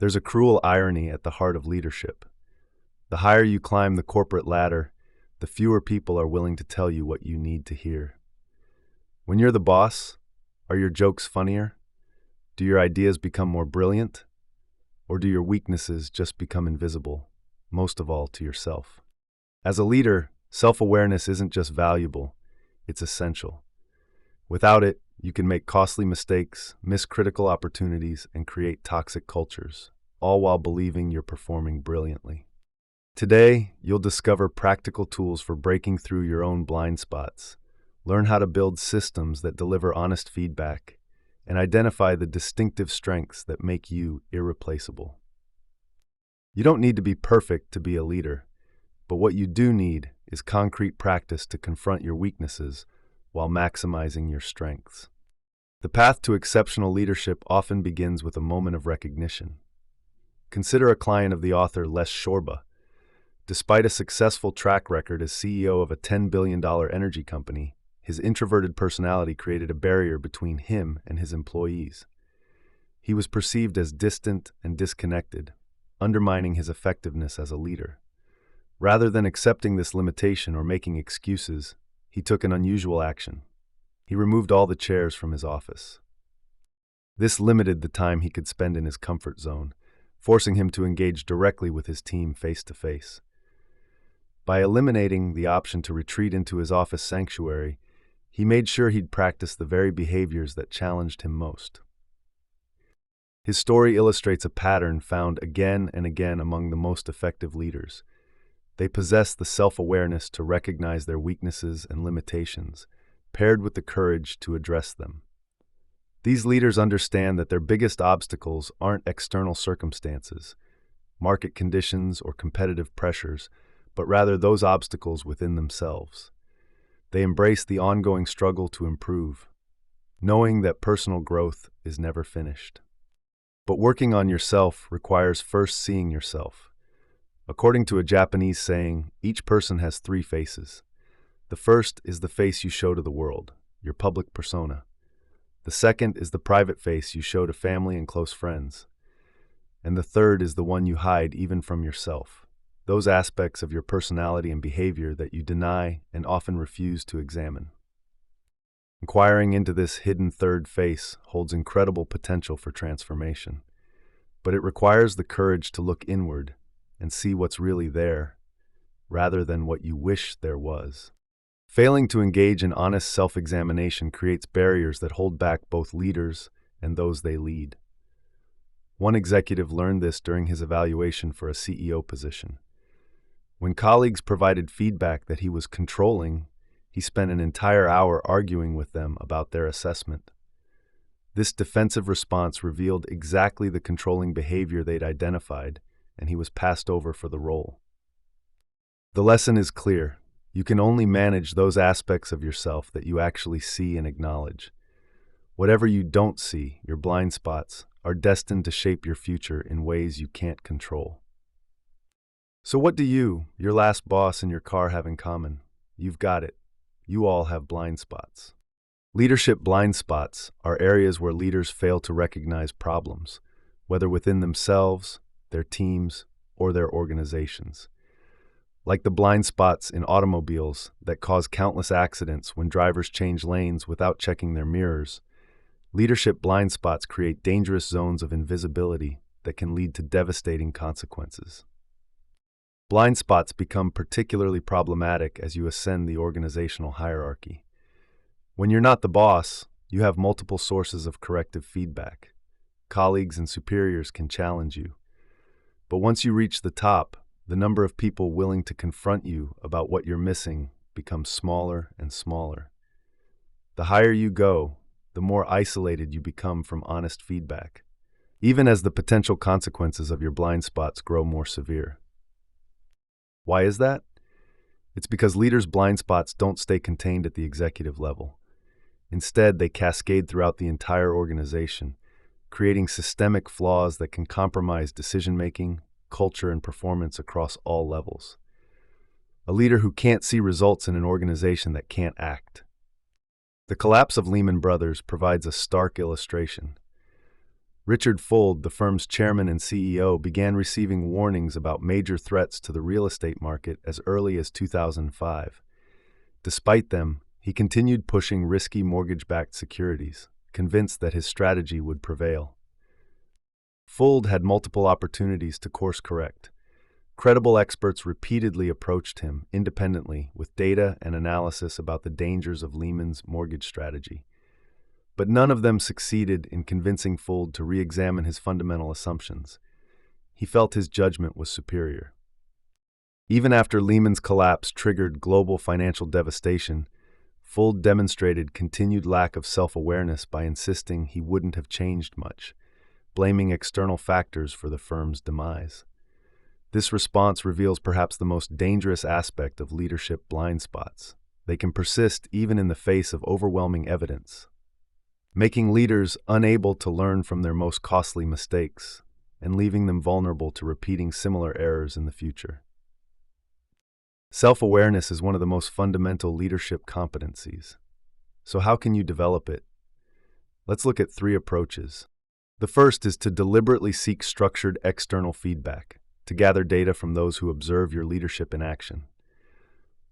There's a cruel irony at the heart of leadership. The higher you climb the corporate ladder, the fewer people are willing to tell you what you need to hear. When you're the boss, are your jokes funnier? Do your ideas become more brilliant? Or do your weaknesses just become invisible, most of all to yourself? As a leader, self-awareness isn't just valuable, it's essential. Without it, you can make costly mistakes, miss critical opportunities, and create toxic cultures, all while believing you're performing brilliantly. Today, you'll discover practical tools for breaking through your own blind spots, learn how to build systems that deliver honest feedback, and identify the distinctive strengths that make you irreplaceable. You don't need to be perfect to be a leader, but what you do need is concrete practice to confront your weaknesses while maximizing your strengths. The path to exceptional leadership often begins with a moment of recognition. Consider a client of the author Les Csorba. Despite a successful track record as CEO of a $10 billion energy company, his introverted personality created a barrier between him and his employees. He was perceived as distant and disconnected, undermining his effectiveness as a leader. Rather than accepting this limitation or making excuses, he took an unusual action. He removed all the chairs from his office. This limited the time he could spend in his comfort zone, forcing him to engage directly with his team face to face. By eliminating the option to retreat into his office sanctuary, he made sure he'd practice the very behaviors that challenged him most. His story illustrates a pattern found again and again among the most effective leaders. They possess the self-awareness to recognize their weaknesses and limitations, paired with the courage to address them. These leaders understand that their biggest obstacles aren't external circumstances, market conditions, or competitive pressures, but rather those obstacles within themselves. They embrace the ongoing struggle to improve, knowing that personal growth is never finished. But working on yourself requires first seeing yourself. According to a Japanese saying, each person has three faces. The first is the face you show to the world, your public persona. The second is the private face you show to family and close friends. And the third is the one you hide even from yourself, those aspects of your personality and behavior that you deny and often refuse to examine. Inquiring into this hidden third face holds incredible potential for transformation, but it requires the courage to look inward and see what's really there, rather than what you wish there was. Failing to engage in honest self-examination creates barriers that hold back both leaders and those they lead. One executive learned this during his evaluation for a CEO position. When colleagues provided feedback that he was controlling, he spent an entire hour arguing with them about their assessment. This defensive response revealed exactly the controlling behavior they'd identified, and he was passed over for the role. The lesson is clear. You can only manage those aspects of yourself that you actually see and acknowledge. Whatever you don't see, your blind spots, are destined to shape your future in ways you can't control. So what do you, your last boss, and your car have in common? You've got it. You all have blind spots. Leadership blind spots are areas where leaders fail to recognize problems, whether within themselves, their teams, or their organizations. Like the blind spots in automobiles that cause countless accidents when drivers change lanes without checking their mirrors, leadership blind spots create dangerous zones of invisibility that can lead to devastating consequences. Blind spots become particularly problematic as you ascend the organizational hierarchy. When you're not the boss, you have multiple sources of corrective feedback. Colleagues and superiors can challenge you. But once you reach the top, the number of people willing to confront you about what you're missing becomes smaller and smaller. The higher you go, the more isolated you become from honest feedback, even as the potential consequences of your blind spots grow more severe. Why is that? It's because leaders' blind spots don't stay contained at the executive level. Instead, they cascade throughout the entire organization, creating systemic flaws that can compromise decision-making, culture, and performance across all levels. A leader who can't see results in an organization that can't act. The collapse of Lehman Brothers provides a stark illustration. Richard Fuld, the firm's chairman and CEO, began receiving warnings about major threats to the real estate market as early as 2005. Despite them, he continued pushing risky mortgage-backed securities, convinced that his strategy would prevail. Fuld had multiple opportunities to course correct. Credible experts repeatedly approached him independently with data and analysis about the dangers of Lehman's mortgage strategy. But none of them succeeded in convincing Fuld to re-examine his fundamental assumptions. He felt his judgment was superior. Even after Lehman's collapse triggered global financial devastation, Fuld demonstrated continued lack of self-awareness by insisting he wouldn't have changed much, blaming external factors for the firm's demise. This response reveals perhaps the most dangerous aspect of leadership blind spots. They can persist even in the face of overwhelming evidence, making leaders unable to learn from their most costly mistakes and leaving them vulnerable to repeating similar errors in the future. Self-awareness is one of the most fundamental leadership competencies. So how can you develop it? Let's look at 3 approaches. The first is to deliberately seek structured external feedback, to gather data from those who observe your leadership in action.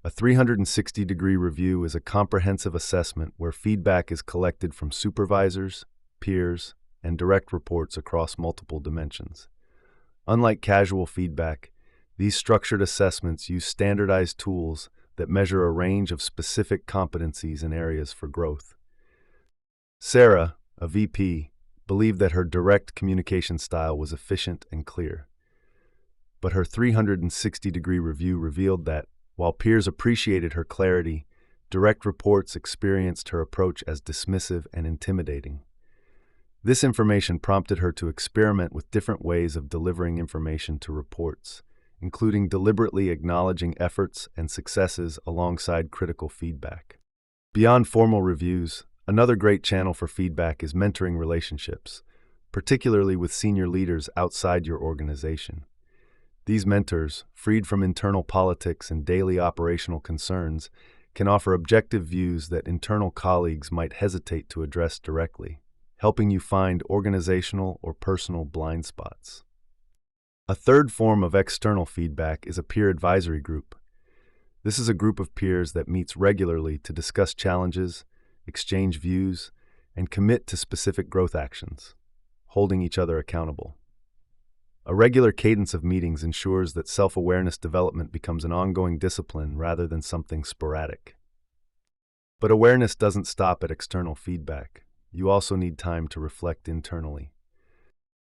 A 360-degree review is a comprehensive assessment where feedback is collected from supervisors, peers, and direct reports across multiple dimensions. Unlike casual feedback, these structured assessments use standardized tools that measure a range of specific competencies and areas for growth. Sarah, a VP, believed that her direct communication style was efficient and clear. But her 360-degree review revealed that, while peers appreciated her clarity, direct reports experienced her approach as dismissive and intimidating. This information prompted her to experiment with different ways of delivering information to reports, including deliberately acknowledging efforts and successes alongside critical feedback. Beyond formal reviews, another great channel for feedback is mentoring relationships, particularly with senior leaders outside your organization. These mentors, freed from internal politics and daily operational concerns, can offer objective views that internal colleagues might hesitate to address directly, helping you find organizational or personal blind spots. A third form of external feedback is a peer advisory group. This is a group of peers that meets regularly to discuss challenges, exchange views, and commit to specific growth actions, holding each other accountable. A regular cadence of meetings ensures that self-awareness development becomes an ongoing discipline rather than something sporadic. But awareness doesn't stop at external feedback. You also need time to reflect internally.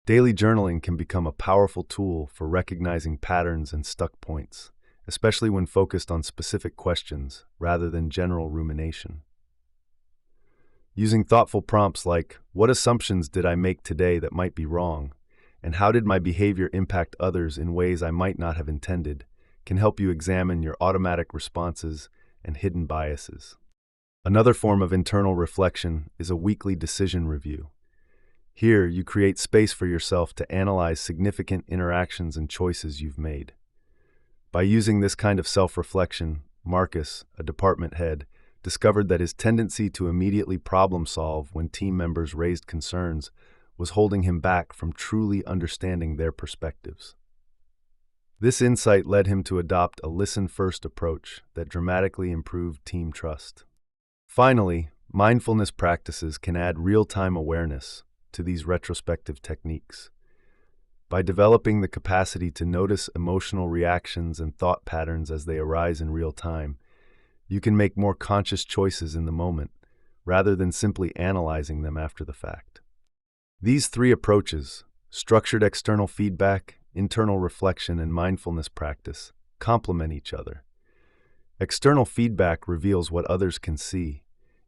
Daily journaling can become a powerful tool for recognizing patterns and stuck points, especially when focused on specific questions rather than general rumination. Using thoughtful prompts like, "What assumptions did I make today that might be wrong?" and "How did my behavior impact others in ways I might not have intended?" can help you examine your automatic responses and hidden biases. Another form of internal reflection is a weekly decision review. Here, you create space for yourself to analyze significant interactions and choices you've made. By using this kind of self-reflection, Marcus, a department head, discovered that his tendency to immediately problem-solve when team members raised concerns was holding him back from truly understanding their perspectives. This insight led him to adopt a listen-first approach that dramatically improved team trust. Finally, mindfulness practices can add real-time awareness to these retrospective techniques. By developing the capacity to notice emotional reactions and thought patterns as they arise in real time, you can make more conscious choices in the moment, rather than simply analyzing them after the fact. These 3 approaches, structured external feedback, internal reflection, and mindfulness practice, complement each other. External feedback reveals what others can see.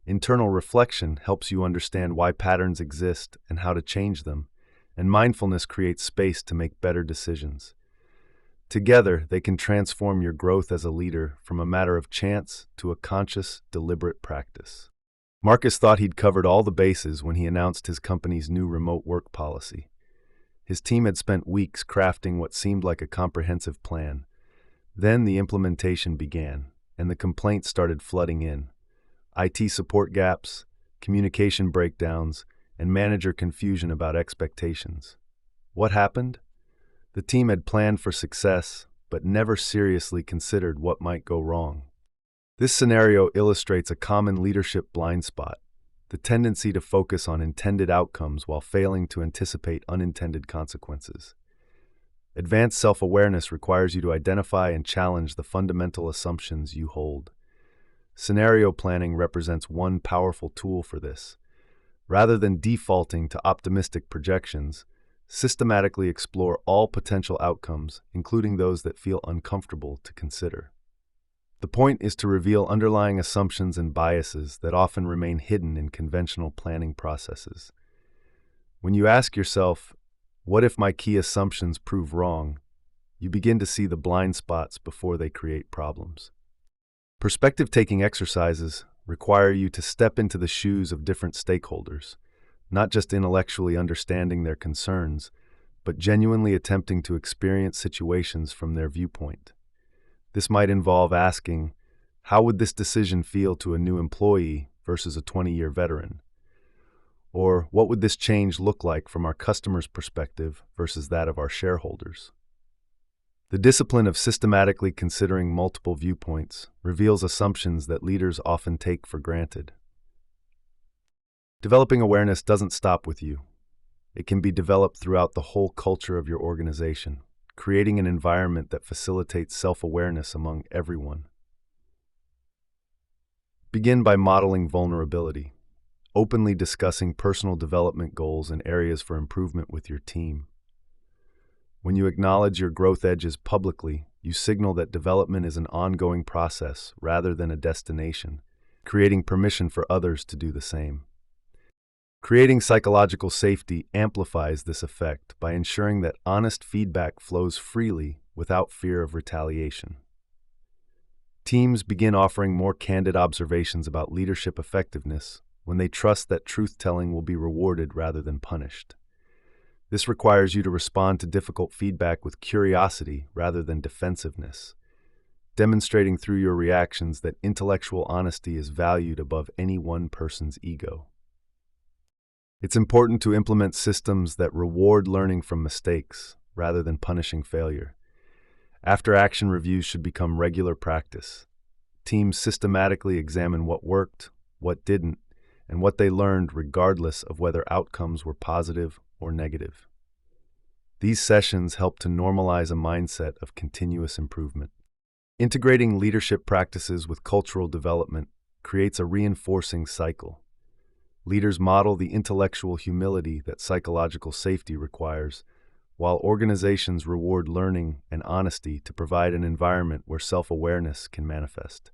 Internal reflection helps you understand why patterns exist and how to change them, and mindfulness creates space to make better decisions. Together, they can transform your growth as a leader from a matter of chance to a conscious, deliberate practice. Marcus thought he'd covered all the bases when he announced his company's new remote work policy. His team had spent weeks crafting what seemed like a comprehensive plan. Then the implementation began, and the complaints started flooding in. IT support gaps, communication breakdowns, and manager confusion about expectations. What happened? The team had planned for success, but never seriously considered what might go wrong. This scenario illustrates a common leadership blind spot, the tendency to focus on intended outcomes while failing to anticipate unintended consequences. Advanced self-awareness requires you to identify and challenge the fundamental assumptions you hold. Scenario planning represents one powerful tool for this. Rather than defaulting to optimistic projections, systematically explore all potential outcomes, including those that feel uncomfortable to consider. The point is to reveal underlying assumptions and biases that often remain hidden in conventional planning processes. When you ask yourself, "What if my key assumptions prove wrong?" you begin to see the blind spots before they create problems. Perspective-taking exercises require you to step into the shoes of different stakeholders, not just intellectually understanding their concerns, but genuinely attempting to experience situations from their viewpoint. This might involve asking, how would this decision feel to a new employee versus a 20-year veteran? Or what would this change look like from our customer's perspective versus that of our shareholders? The discipline of systematically considering multiple viewpoints reveals assumptions that leaders often take for granted. Developing awareness doesn't stop with you. It can be developed throughout the whole culture of your organization, creating an environment that facilitates self-awareness among everyone. Begin by modeling vulnerability, openly discussing personal development goals and areas for improvement with your team. When you acknowledge your growth edges publicly, you signal that development is an ongoing process rather than a destination, creating permission for others to do the same. Creating psychological safety amplifies this effect by ensuring that honest feedback flows freely without fear of retaliation. Teams begin offering more candid observations about leadership effectiveness when they trust that truth-telling will be rewarded rather than punished. This requires you to respond to difficult feedback with curiosity rather than defensiveness, demonstrating through your reactions that intellectual honesty is valued above any one person's ego. It's important to implement systems that reward learning from mistakes rather than punishing failure. After-action reviews should become regular practice. Teams systematically examine what worked, what didn't, and what they learned regardless of whether outcomes were positive or negative. These sessions help to normalize a mindset of continuous improvement. Integrating leadership practices with cultural development creates a reinforcing cycle. Leaders model the intellectual humility that psychological safety requires, while organizations reward learning and honesty to provide an environment where self-awareness can manifest.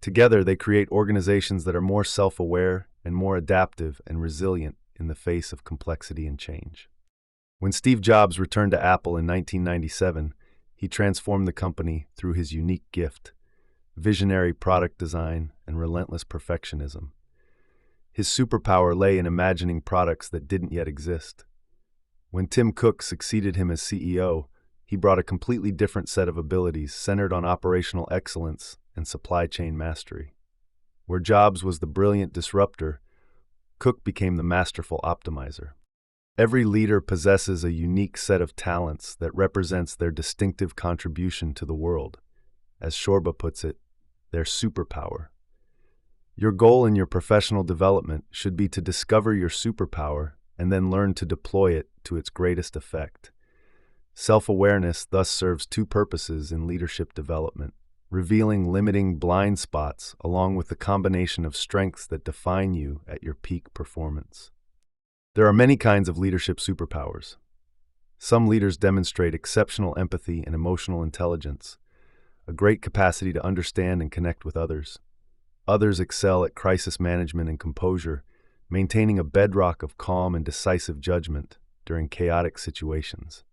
Together, they create organizations that are more self-aware and more adaptive and resilient in the face of complexity and change. When Steve Jobs returned to Apple in 1997, he transformed the company through his unique gift, visionary product design and relentless perfectionism. His superpower lay in imagining products that didn't yet exist. When Tim Cook succeeded him as CEO, he brought a completely different set of abilities centered on operational excellence and supply chain mastery. Where Jobs was the brilliant disruptor, Cook became the masterful optimizer. Every leader possesses a unique set of talents that represents their distinctive contribution to the world. As Csorba puts it, their superpower. Your goal in your professional development should be to discover your superpower and then learn to deploy it to its greatest effect. Self-awareness thus serves two purposes in leadership development, revealing limiting blind spots along with the combination of strengths that define you at your peak performance. There are many kinds of leadership superpowers. Some leaders demonstrate exceptional empathy and emotional intelligence, a great capacity to understand and connect with others. Others excel at crisis management and composure, maintaining a bedrock of calm and decisive judgment during chaotic situations.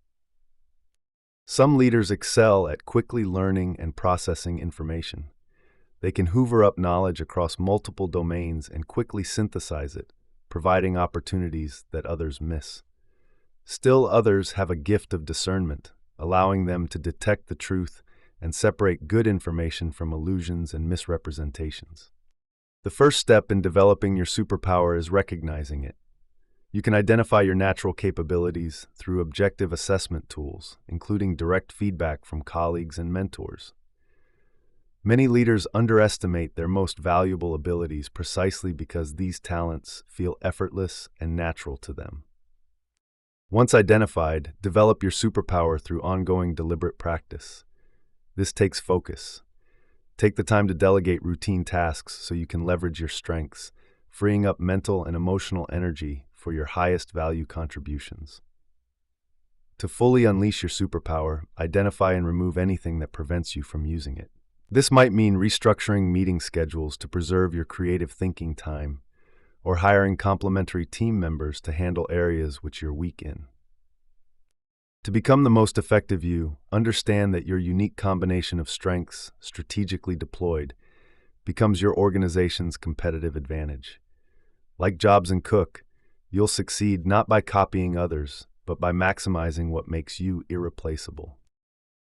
Some leaders excel at quickly learning and processing information. They can hoover up knowledge across multiple domains and quickly synthesize it, providing opportunities that others miss. Still others have a gift of discernment, allowing them to detect the truth and separate good information from illusions and misrepresentations. The first step in developing your superpower is recognizing it. You can identify your natural capabilities through objective assessment tools, including direct feedback from colleagues and mentors. Many leaders underestimate their most valuable abilities precisely because these talents feel effortless and natural to them. Once identified, develop your superpower through ongoing deliberate practice. This takes focus. Take the time to delegate routine tasks so you can leverage your strengths, freeing up mental and emotional energy for your highest value contributions. To fully unleash your superpower, identify and remove anything that prevents you from using it. This might mean restructuring meeting schedules to preserve your creative thinking time, or hiring complementary team members to handle areas which you're weak in. To become the most effective you, understand that your unique combination of strengths, strategically deployed, becomes your organization's competitive advantage. Like Jobs and Cook, you'll succeed not by copying others, but by maximizing what makes you irreplaceable.